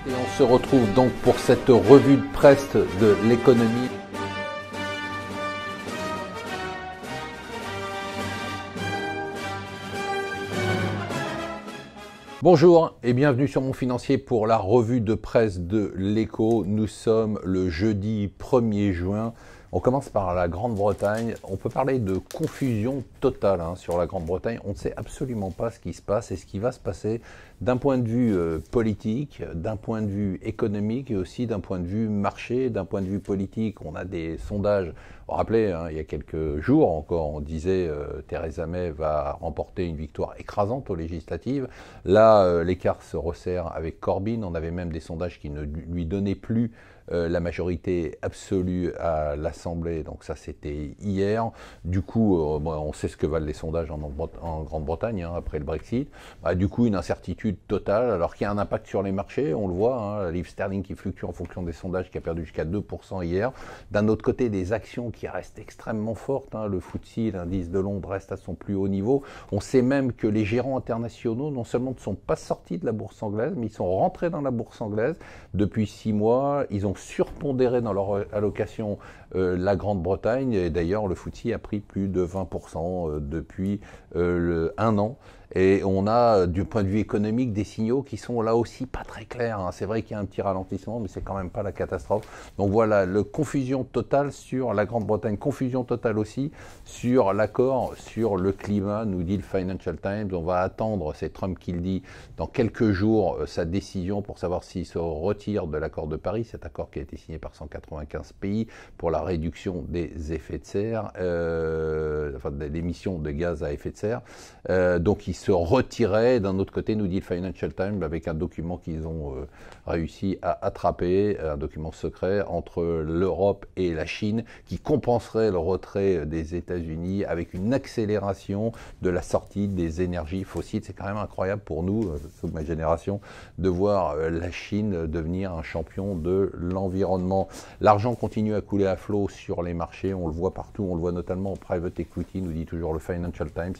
Et on se retrouve donc pour cette revue de presse de l'économie. Bonjour et bienvenue sur Mon Financier pour la revue de presse de l'Écho. Nous sommes le jeudi 1er juin. On commence par la Grande-Bretagne. On peut parler de confusion totale sur la Grande-Bretagne. On ne sait absolument pas ce qui se passe et ce qui va se passer d'un point de vue politique, d'un point de vue économique et aussi d'un point de vue marché, d'un point de vue politique. On a des sondages. Vous vous rappelez, il y a quelques jours encore, on disait Theresa May va remporter une victoire écrasante aux législatives. Là, l'écart se resserre avec Corbyn. On avait même des sondages qui ne lui donnaient plus la majorité absolue à l'Assemblée, donc ça c'était hier. Du coup, on sait ce que valent les sondages en Grande-Bretagne après le Brexit. Du coup, une incertitude totale, alors qu'il y a un impact sur les marchés, on le voit, la livre sterling qui fluctue en fonction des sondages, qui a perdu jusqu'à 2% hier. D'un autre côté, des actions qui restent extrêmement fortes, le FTSE, l'indice de Londres, reste à son plus haut niveau. On sait même que les gérants internationaux, non seulement ne sont pas sortis de la bourse anglaise, mais ils sont rentrés dans la bourse anglaise depuis 6 mois. Ils ont surpondéré dans leur allocation la Grande-Bretagne, et d'ailleurs le FTSE a pris plus de 20% depuis un an. Et on a, du point de vue économique, des signaux qui sont là aussi pas très clairs. C'est vrai qu'il y a un petit ralentissement, mais c'est quand même pas la catastrophe. Donc voilà, confusion totale sur la Grande-Bretagne, confusion totale aussi sur l'accord sur le climat, nous dit le Financial Times. On va attendre, c'est Trump qui le dit, dans quelques jours, sa décision pour savoir s'il se retire de l'accord de Paris, cet accord qui a été signé par 195 pays pour la réduction des effets de serre, enfin des émissions de gaz à effet de serre. Donc il se retirait. D'un autre côté, nous dit le Financial Times, avec un document qu'ils ont réussi à attraper, un document secret entre l'Europe et la Chine, qui compenserait le retrait des États-Unis avec une accélération de la sortie des énergies fossiles. C'est quand même incroyable pour nous, toute ma génération, de voir la Chine devenir un champion de l'environnement. L'argent continue à couler à flot sur les marchés, on le voit partout, on le voit notamment en private equity, nous dit toujours le Financial Times,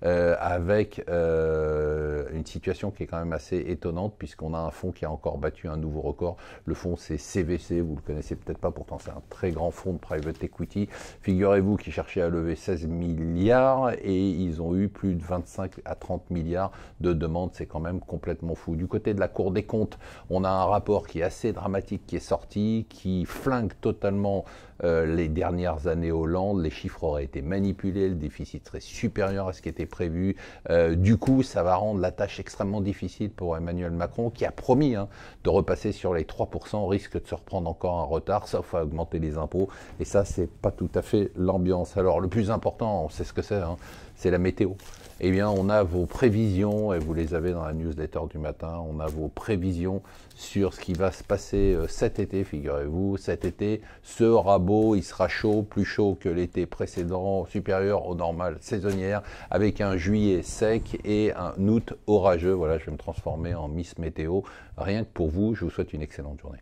avec une situation qui est quand même assez étonnante, puisqu'on a un fonds qui a encore battu un nouveau record. Le fonds, c'est CVC, vous le connaissez peut-être pas, pourtant c'est un très grand fonds de private equity. Figurez-vous qu'ils cherchaient à lever 16 milliards et ils ont eu plus de 25 à 30 milliards de demandes. C'est quand même complètement fou. Du côté de la Cour des comptes, on a un rapport qui est assez dramatique qui est sorti, qui flingue totalement les dernières années Hollande. Les chiffres auraient été manipulés, le déficit serait supérieur à ce qui était prévu. Du coup, ça va rendre la tâche extrêmement difficile pour Emmanuel Macron, qui a promis de repasser sur les 3%, risque de se reprendre encore un retard, sauf à augmenter les impôts. Et ça, c'est pas tout à fait l'ambiance. Alors, le plus important, on sait ce que c'est la météo. Eh bien, on a vos prévisions, et vous les avez dans la newsletter du matin, on a vos prévisions sur ce qui va se passer cet été, figurez-vous. Cet été sera beau, il sera chaud, plus chaud que l'été précédent, supérieur aux normales saisonnières, avec un juillet sec et un août orageux. Voilà, je vais me transformer en Miss Météo. Rien que pour vous, je vous souhaite une excellente journée.